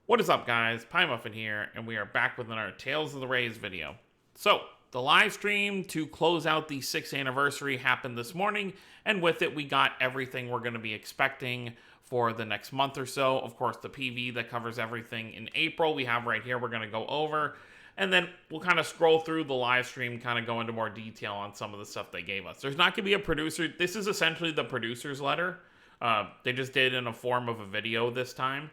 What is up, guys? Pie Muffin here, and we are back with another Tales of the Rays video. So, the live stream to close out the 6th anniversary happened this morning, and with it we got everything we're going to be expecting for the next month or so. Of course, the PV that covers everything in April we have right here we're going to go over, and then we'll kind of scroll through the live stream, kind of go into more detail on some of the stuff they gave us. There's not going to be a producer. This is essentially the producer's letter. They just did it in a form of a video this time.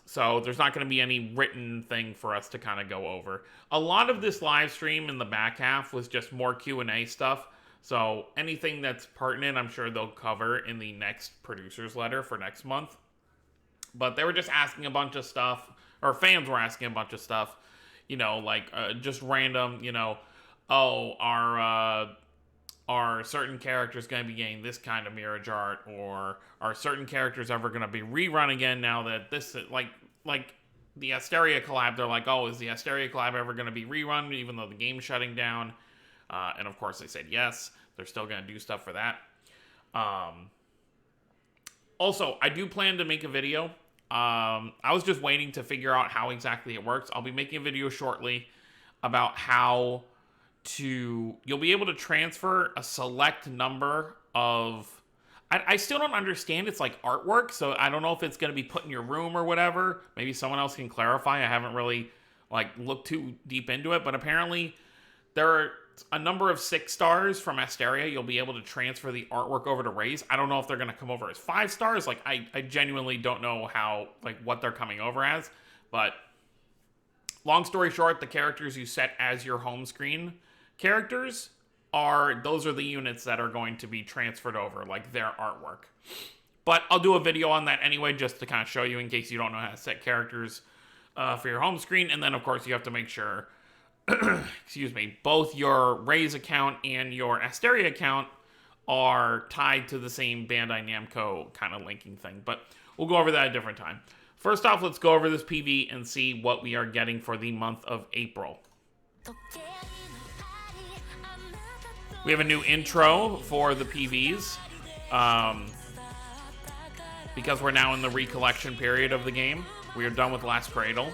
So there's not going to be any written thing for us to kind of go over. A lot of this live stream in the back half was just more Q&A stuff. So anything that's pertinent, I'm sure they'll cover in the next producer's letter for next month. But they were just asking a bunch of stuff, or fans were asking a bunch of stuff, you know, like just random, you know, oh, are certain characters going to be getting this kind of Mirage art, or are certain characters ever going to be rerun again now that this, like the Asteria collab, they're like, oh, is the Asteria collab ever going to be rerun even though the game's shutting down? And of course they said yes, they're still going to do stuff for that. Also, I do plan to make a video. I was just waiting to figure out how exactly it works. I'll be making a video shortly about how you'll be able to transfer a select number of, I still don't understand, it's like artwork, so I don't know if it's going to be put in your room or whatever. Maybe someone else can clarify. I haven't really looked too deep into it, but apparently there are a number of 6 stars from Asteria. You'll be able to transfer the artwork over to Rays. I don't know if they're going to come over as 5 stars. I genuinely don't know how, what they're coming over as, but long story short, the characters you set as your home screen characters those are the units that are going to be transferred over, like their artwork. But I'll do a video on that anyway, just to kind of show you in case you don't know how to set characters for your home screen. And then of course you have to make sure excuse me, both your Rays account and your Asteria account are tied to the same Bandai Namco kind of linking thing, but we'll go over that at a different time. First off, let's go over this PV and see what we are getting for the month of April. We have a new intro for the PVs, because we're now in the recollection period of the game. We are done with Last Cradle.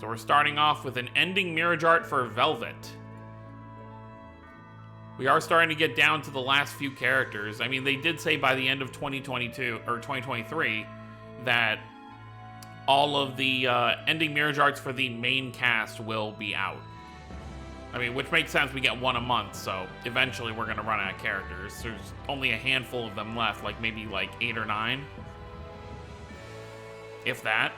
So we're starting off with an ending Mirage art for Velvet. We are starting to get down to the last few characters. I mean, they did say by the end of 2022 or 2023 that all of the ending Mirage arts for the main cast will be out. I mean, which makes sense. We get one a month, so eventually we're going to run out of characters. There's only a handful of them left, maybe 8 or 9. If that.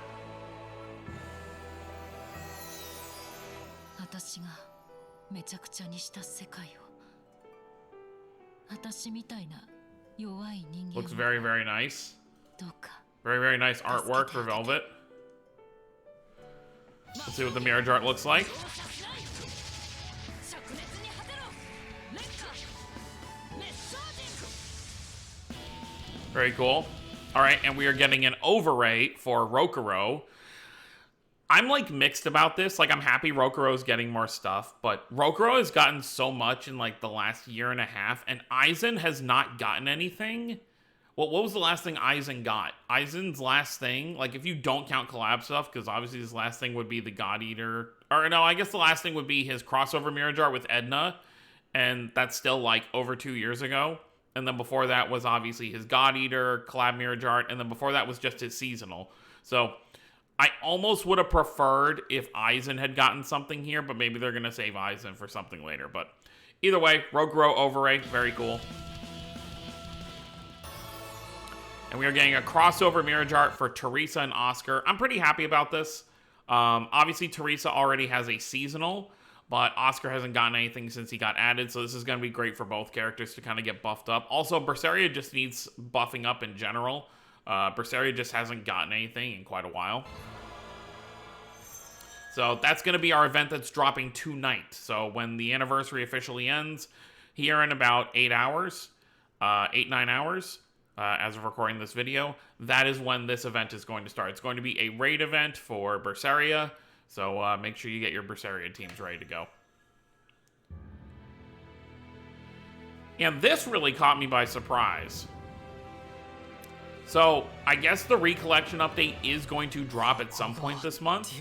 Looks very, very nice. Very, very nice artwork for Velvet. Let's see what the Mirage art looks like. Very cool. Alright, and we are getting an overray for Rokuro. I'm mixed about this. I'm happy Rokuro's getting more stuff, but Rokuro has gotten so much in the last year and a half, and Aizen has not gotten anything. Well, what was the last thing Aizen got? Aizen's last thing, if you don't count collab stuff, because obviously his last thing would be the God Eater, or no, I guess the last thing would be his crossover Mirage art with Edna, and that's still over 2 years ago. And then before that was obviously his God Eater collab Mirage art, and then before that was just his seasonal. So I almost would have preferred if Aizen had gotten something here, but maybe they're going to save Aizen for something later. But either way, Rokuro overray, very cool. And we are getting a crossover Mirage art for Teresa and Oscar. I'm pretty happy about this. Obviously, Teresa already has a seasonal, but Oscar hasn't gotten anything since he got added, so this is going to be great for both characters to kind of get buffed up. Also, Berseria just needs buffing up in general. Berseria just hasn't gotten anything in quite a while. So that's going to be our event that's dropping tonight. So when the anniversary officially ends, here in about 8 hours, 9 hours, as of recording this video, that is when this event is going to start. It's going to be a raid event for Berseria. So make sure you get your Berseria teams ready to go. And this really caught me by surprise. So I guess the recollection update is going to drop at some point this month,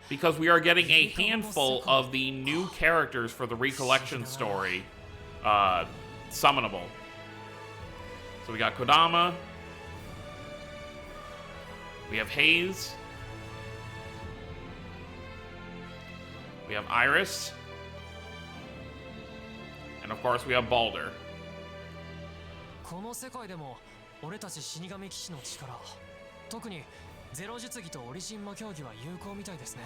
because we are getting a handful of the new characters for the recollection story summonable. So we got Kodama, we have Hayes, we have Iris, and of course we have Balder. この世界でも俺たち死神騎士の力、特にゼロ術儀とオリジンマ競技は有効みたいですね。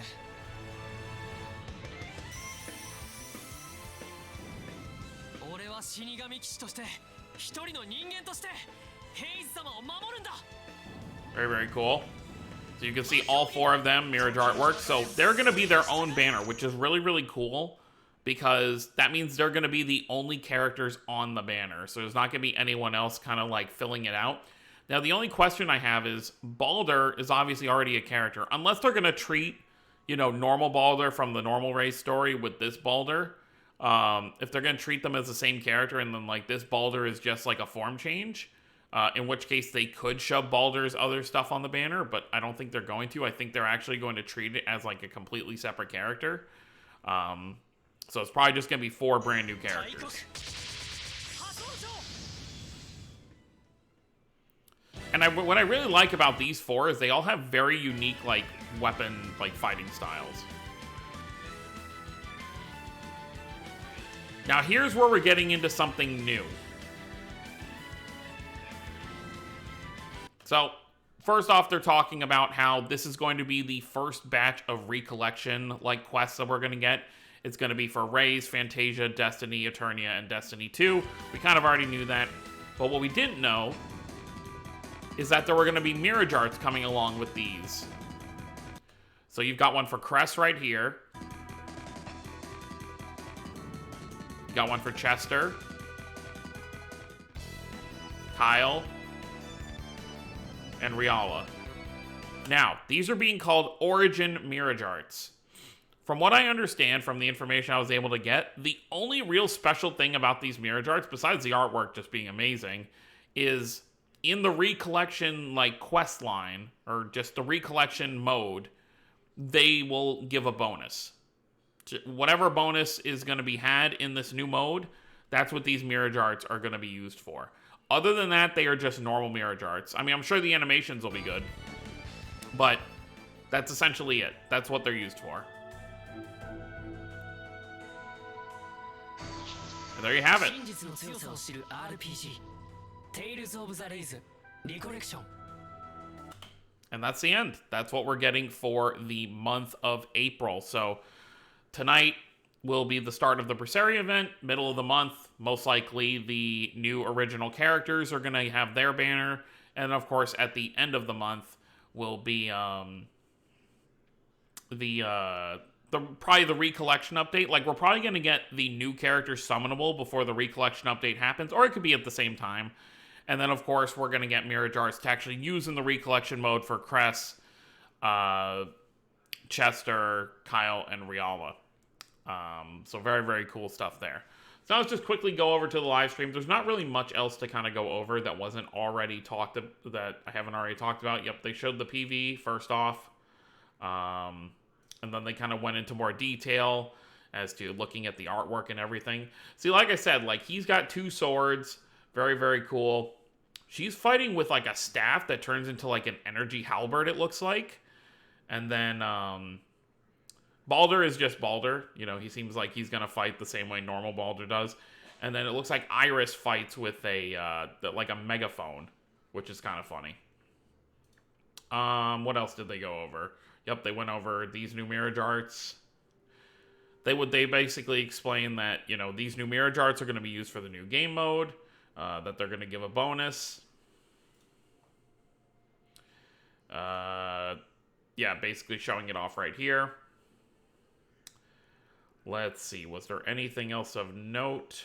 俺は死神騎士として、一人の人間としてヘイズ様を守るんだ。 Very, very cool. So you can see all four of them, mirrored artwork. So they're going to be their own banner, which is really, really cool, because that means they're going to be the only characters on the banner. So there's not going to be anyone else kind of like filling it out. Now, the only question I have is, Balder is obviously already a character. Unless they're going to treat, you know, normal Balder from the normal race story with this Balder. If they're going to treat them as the same character and then like this Balder is just like a form change, in which case they could shove Balder's other stuff on the banner, but I don't think they're going to. I think they're actually going to treat it as like a completely separate character. So it's probably just going to be 4 brand new characters. And what I really like about these 4 is they all have very unique, like, weapon, like, fighting styles. Now, here's where we're getting into something new. So, first off, they're talking about how this is going to be the first batch of recollection, like, quests that we're going to get. It's going to be for Raze, Fantasia, Destiny, Eternia, and Destiny 2. We kind of already knew that. But what we didn't know is that there were going to be mirror arts coming along with these. So you've got one for Cress right here. You got one for Chester, Kyle, and Riala. Now, these are being called Origin mirror arts. From what I understand from the information I was able to get, the only real special thing about these mirror arts, besides the artwork just being amazing, is in the recollection like quest line, or just the recollection mode, they will give a bonus. Whatever bonus is going to be had in this new mode, that's what these mirror arts are going to be used for. Other than that, they are just normal mirror arts. I mean, I'm sure the animations will be good, but that's essentially it. That's what they're used for. And there you have it. And that's the end. That's what we're getting for the month of April. So tonight will be the start of the Berseria event. Middle of the month, most likely the new original characters are going to have their banner. And of course, at the end of the month will be probably the recollection update. Like, we're probably going to get the new characters summonable before the recollection update happens, or it could be at the same time. And then, of course, we're going to get mirror arts to actually use in the recollection mode for Cress, Chester, Kyle, and Riala. So very, very cool stuff there. So now let's just quickly go over to the live stream. There's not really much else to kind of go over that wasn't already that I haven't already talked about. Yep, they showed the PV first off. And then they kind of went into more detail as to looking at the artwork and everything. See, like I said, like, he's got 2 swords. Very, very cool. She's fighting with, like, a staff that turns into, like, an energy halberd, it looks like. And then, Balder is just Balder. You know, he seems like he's going to fight the same way normal Balder does. And then it looks like Iris fights with like a megaphone, which is kind of funny. What else did they go over? Yep, they went over these new mirror arts. They basically explain that, you know, these new mirror arts are going to be used for the new game mode, that they're going to give a bonus. Yeah, basically showing it off right here. Let's see, was there anything else of note?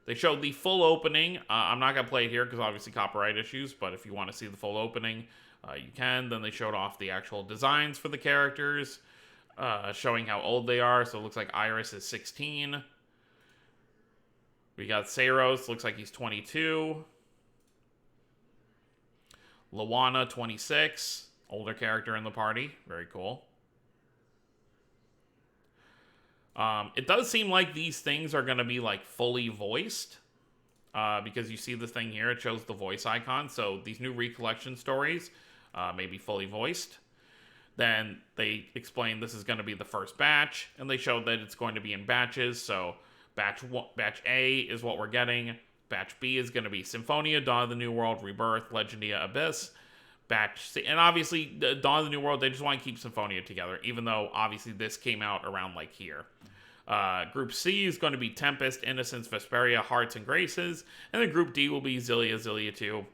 They showed the full opening. I'm not going to play it here because obviously copyright issues, but if you want to see the full opening, you can. Then they showed off the actual designs for the characters. showing how old they are. So it looks like Iris is 16. We got Saros, looks like he's 22. Lawana, 26. Older character in the party. Very cool. It does seem like these things are going to be like fully voiced. Because you see this thing here, it shows the voice icon. So these new recollection stories may be fully voiced. Then they explain this is going to be the first batch, and they showed that it's going to be in batches. So batch A is what we're getting. Batch B is going to be Symphonia, Dawn of the New World, Rebirth, Legendia, Abyss. Batch C, and obviously Dawn of the New World, they just want to keep Symphonia together, even though obviously this came out around like here. Group C is going to be Tempest, Innocence, Vesperia, Hearts, and Graces. And then Group D will be Zillia, Zillia 2,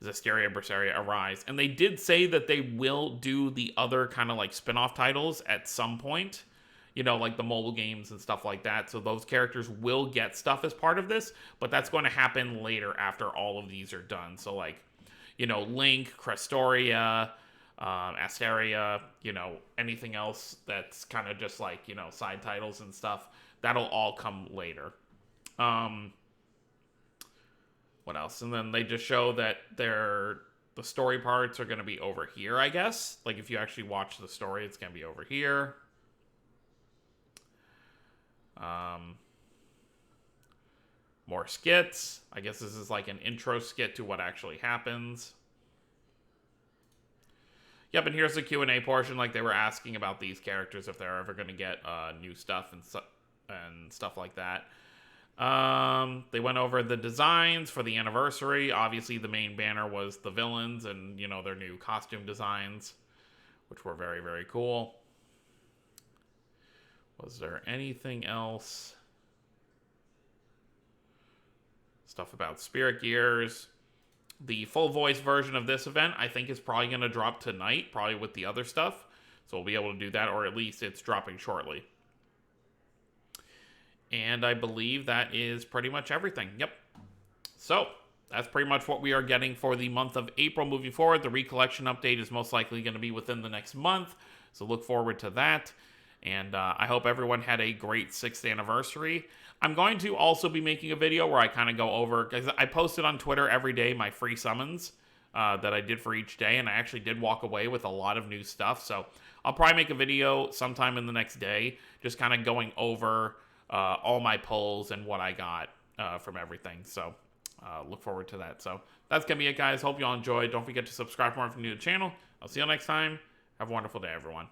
Zestiria, Berseria, Arise. And they did say that they will do the other kind of like spin-off titles at some point. You know, like the mobile games and stuff like that. So those characters will get stuff as part of this. But that's going to happen later after all of these are done. So like, you know, Link, Crestoria, Asteria, you know, anything else that's kind of just like, you know, side titles and stuff, that'll all come later. What else? And then they just show that the story parts are going to be over here, I guess. Like if you actually watch the story, it's going to be over here. More skits. I guess this is like an intro skit to what actually happens. Yep, and here's the Q&A portion. Like, they were asking about these characters, if they're ever going to get new stuff and stuff like that. They went over the designs for the anniversary. Obviously, the main banner was the villains and, you know, their new costume designs, which were very, very cool. Was there anything else? Stuff about Spirit Gears. The full voice version of this event, I think, is probably going to drop tonight, probably with the other stuff. So we'll be able to do that, or at least it's dropping shortly. And I believe that is pretty much everything. Yep. So that's pretty much what we are getting for the month of April moving forward. The recollection update is most likely going to be within the next month. So look forward to that. And I hope everyone had a great 6th anniversary. I'm going to also be making a video where I kind of go over, because I posted on Twitter every day my free summons that I did for each day, and I actually did walk away with a lot of new stuff. So I'll probably make a video sometime in the next day, just kind of going over all my pulls and what I got from everything. So look forward to that. So that's going to be it, guys. Hope you all enjoyed. Don't forget to subscribe for more if you're new to the channel. I'll see you next time. Have a wonderful day, everyone.